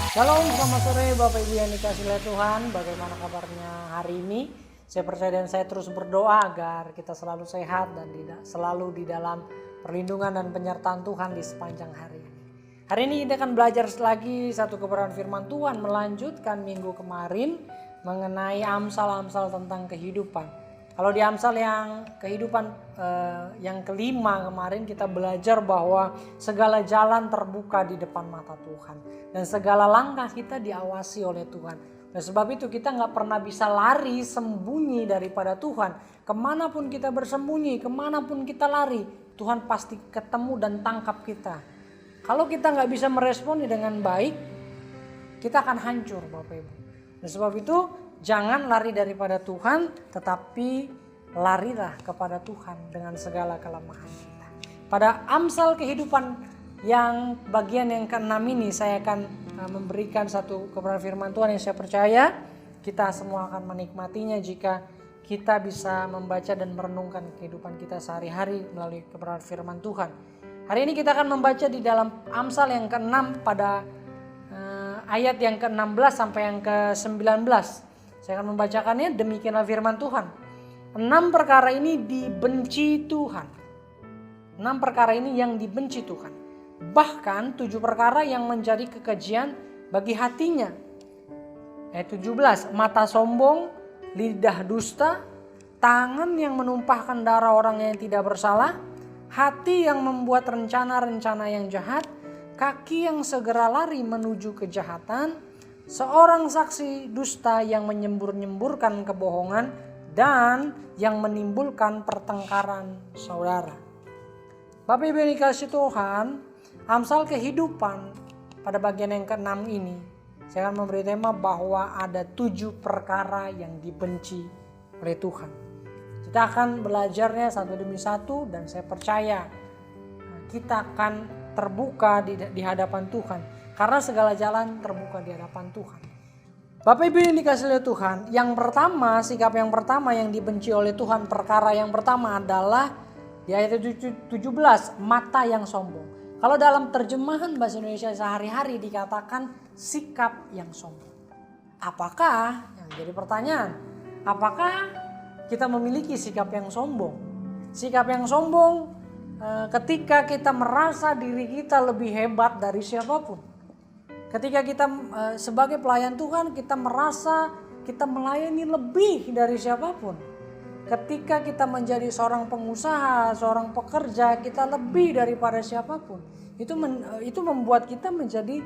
Shalom, selamat sore Bapak Ibu yang dikasihi oleh Tuhan. Bagaimana kabarnya hari ini? Saya percaya dan saya terus berdoa agar kita selalu sehat dan selalu di dalam perlindungan dan penyertaan Tuhan di sepanjang hari ini. Hari ini kita akan belajar lagi satu kebenaran firman Tuhan, melanjutkan minggu kemarin mengenai Amsal-Amsal tentang kehidupan. Kalau di Amsal yang kehidupan yang kelima kemarin kita belajar bahwa segala jalan terbuka di depan mata Tuhan. Dan segala langkah kita diawasi oleh Tuhan. Dan sebab itu kita gak pernah bisa lari sembunyi daripada Tuhan. Kemanapun kita bersembunyi, kemanapun kita lari, Tuhan pasti ketemu dan tangkap kita. Kalau kita gak bisa meresponi dengan baik, kita akan hancur Bapak Ibu. Dan sebab itu jangan lari daripada Tuhan, tetapi larilah kepada Tuhan dengan segala kelemahan kita. Pada Amsal kehidupan yang bagian yang ke-6 ini saya akan memberikan satu kebenaran firman Tuhan yang saya percaya kita semua akan menikmatinya jika kita bisa membaca dan merenungkan kehidupan kita sehari-hari melalui kebenaran firman Tuhan. Hari ini kita akan membaca di dalam Amsal yang ke-6 pada ayat yang ke-16 sampai yang ke-19. Saya akan membacakannya, demikianlah firman Tuhan. 6 perkara ini dibenci Tuhan. 6 perkara ini yang dibenci Tuhan. Bahkan 7 perkara yang menjadi kekejian bagi hatinya. Ayat 17, mata sombong, lidah dusta, tangan yang menumpahkan darah orang yang tidak bersalah, hati yang membuat rencana-rencana yang jahat, kaki yang segera lari menuju kejahatan, seorang saksi dusta yang menyembur-nyemburkan kebohongan, dan yang menimbulkan pertengkaran saudara. Bapak Ibu yang dikasihi Tuhan, Amsal kehidupan pada bagian yang ke-6 ini, saya akan memberi tema bahwa ada 7 perkara yang dibenci oleh Tuhan. Kita akan belajarnya satu demi satu dan saya percaya kita akan terbuka di hadapan Tuhan. Karena segala jalan terbuka di hadapan Tuhan. Bapak Ibu yang dikasihi oleh Tuhan, yang pertama, sikap yang pertama yang dibenci oleh Tuhan, perkara yang pertama adalah di ayat 17, mata yang sombong. Kalau dalam terjemahan bahasa Indonesia sehari-hari dikatakan sikap yang sombong. Apakah, yang jadi pertanyaan, apakah kita memiliki sikap yang sombong? Sikap yang sombong ketika kita merasa diri kita lebih hebat dari siapapun. Ketika kita sebagai pelayan Tuhan kita merasa kita melayani lebih dari siapapun. Ketika kita menjadi seorang pengusaha, seorang pekerja, kita lebih daripada siapapun. Itu membuat kita menjadi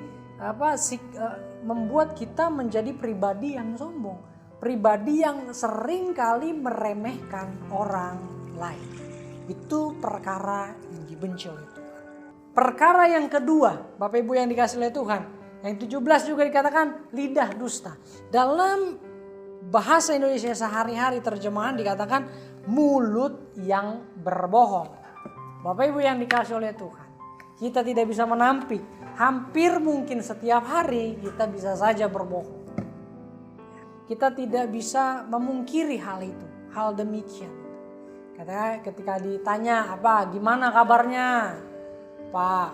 membuat kita menjadi pribadi yang sombong, pribadi yang sering kali meremehkan orang lain. Itu perkara yang dibenci oleh Tuhan. Perkara yang kedua, Bapak Ibu yang dikasihi oleh Tuhan, yang 17 juga dikatakan lidah dusta. Dalam bahasa Indonesia sehari-hari terjemahan dikatakan mulut yang berbohong. Bapak Ibu yang dikasihi oleh Tuhan, kita tidak bisa menampik. Hampir mungkin setiap hari kita bisa saja berbohong. Kita tidak bisa memungkiri hal itu, hal demikian. Katanya ketika ditanya gimana kabarnya Pak,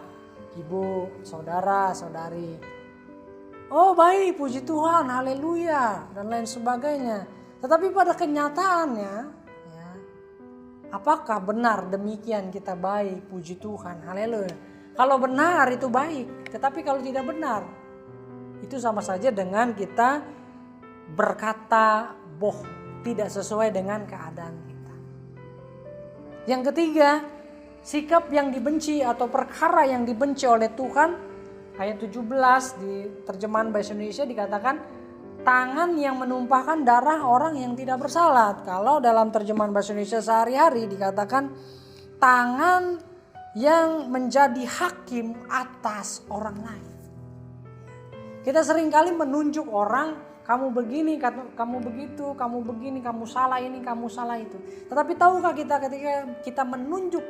Ibu, Saudara, Saudari. Oh baik, puji Tuhan, haleluya, dan lain sebagainya. Tetapi pada kenyataannya, ya, apakah benar demikian kita baik, puji Tuhan, haleluya. Kalau benar itu baik, tetapi kalau tidak benar, itu sama saja dengan kita berkata bohong, tidak sesuai dengan keadaan kita. Yang ketiga, sikap yang dibenci atau perkara yang dibenci oleh Tuhan. Ayat 17 di terjemahan bahasa Indonesia dikatakan tangan yang menumpahkan darah orang yang tidak bersalah. Kalau dalam terjemahan bahasa Indonesia sehari-hari dikatakan tangan yang menjadi hakim atas orang lain. Kita seringkali menunjuk orang, kamu begini, kamu begitu, kamu begini, kamu salah ini, kamu salah itu. Tetapi tahukah kita ketika kita menunjuk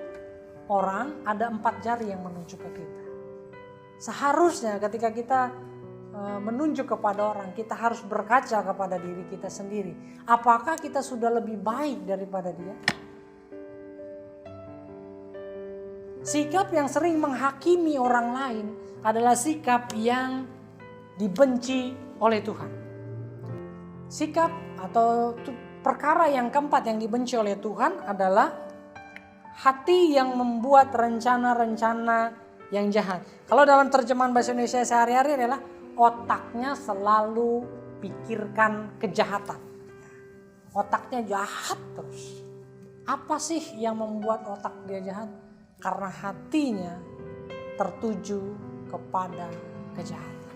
orang, ada 4 jari yang menunjuk ke kita. Seharusnya ketika kita menunjuk kepada orang, kita harus berkaca kepada diri kita sendiri. Apakah kita sudah lebih baik daripada dia? Sikap yang sering menghakimi orang lain adalah sikap yang dibenci oleh Tuhan. Sikap atau perkara yang keempat yang dibenci oleh Tuhan adalah hati yang membuat rencana-rencana yang jahat. Kalau dalam terjemahan bahasa Indonesia sehari-hari adalah otaknya selalu pikirkan kejahatan. Otaknya jahat terus. Apa sih yang membuat otak dia jahat? Karena hatinya tertuju kepada kejahatan.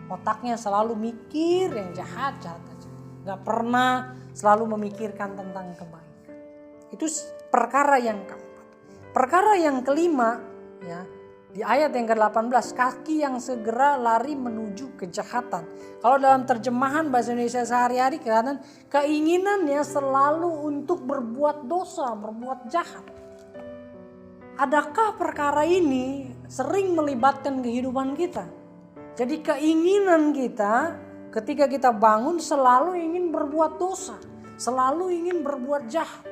Otaknya selalu mikir yang jahat-jahat aja. Gak pernah selalu memikirkan tentang kebaikan. Itu perkara yang keempat. Perkara yang kelima, ya, di ayat yang ke-18, kaki yang segera lari menuju kejahatan. Kalau dalam terjemahan bahasa Indonesia sehari-hari kelihatan keinginannya selalu untuk berbuat dosa, berbuat jahat. Adakah perkara ini sering melibatkan kehidupan kita? Jadi keinginan kita ketika kita bangun selalu ingin berbuat dosa, selalu ingin berbuat jahat.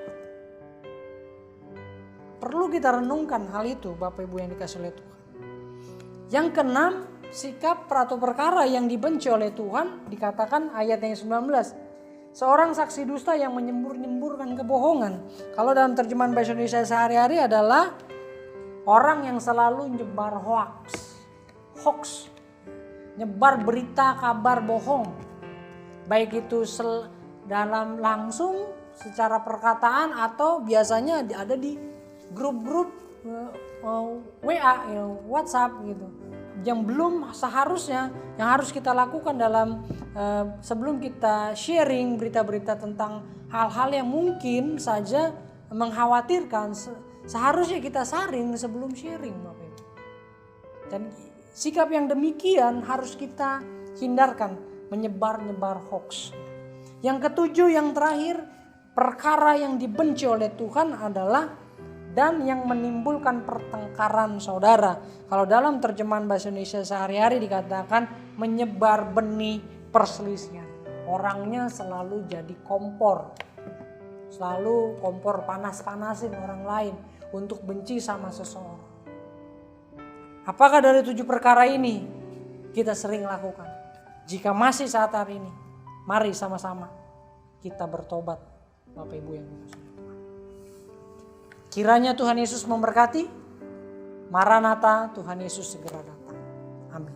Perlu kita renungkan hal itu, Bapak Ibu yang dikasihi oleh Tuhan. Yang keenam, sikap atau perkara yang dibenci oleh Tuhan dikatakan ayat yang 19. Seorang saksi dusta yang menyembur-nyemburkan kebohongan. Kalau dalam terjemahan bahasa Indonesia sehari-hari adalah orang yang selalu nyebar hoax. Nyebar berita kabar bohong. Baik itu dalam langsung secara perkataan atau biasanya ada di grup-grup WA, WhatsApp gitu. Yang belum seharusnya, yang harus kita lakukan dalam sebelum kita sharing berita-berita tentang hal-hal yang mungkin saja mengkhawatirkan, seharusnya kita saring sebelum sharing, Bapak Ibu. Dan sikap yang demikian harus kita hindarkan, menyebar-nyebar hoax. Yang ketujuh, yang terakhir, perkara yang dibenci oleh Tuhan adalah dan yang menimbulkan pertengkaran saudara. Kalau dalam terjemahan bahasa Indonesia sehari-hari dikatakan menyebar benih perselisihan. Orangnya selalu jadi kompor. Selalu kompor panas-panasin orang lain untuk benci sama seseorang. Apakah dari 7 perkara ini kita sering lakukan? Jika masih saat hari ini, mari sama-sama kita bertobat, Bapak Ibu yang dikasihi Tuhan. Kiranya Tuhan Yesus memberkati. Maranatha, Tuhan Yesus segera datang. Amin.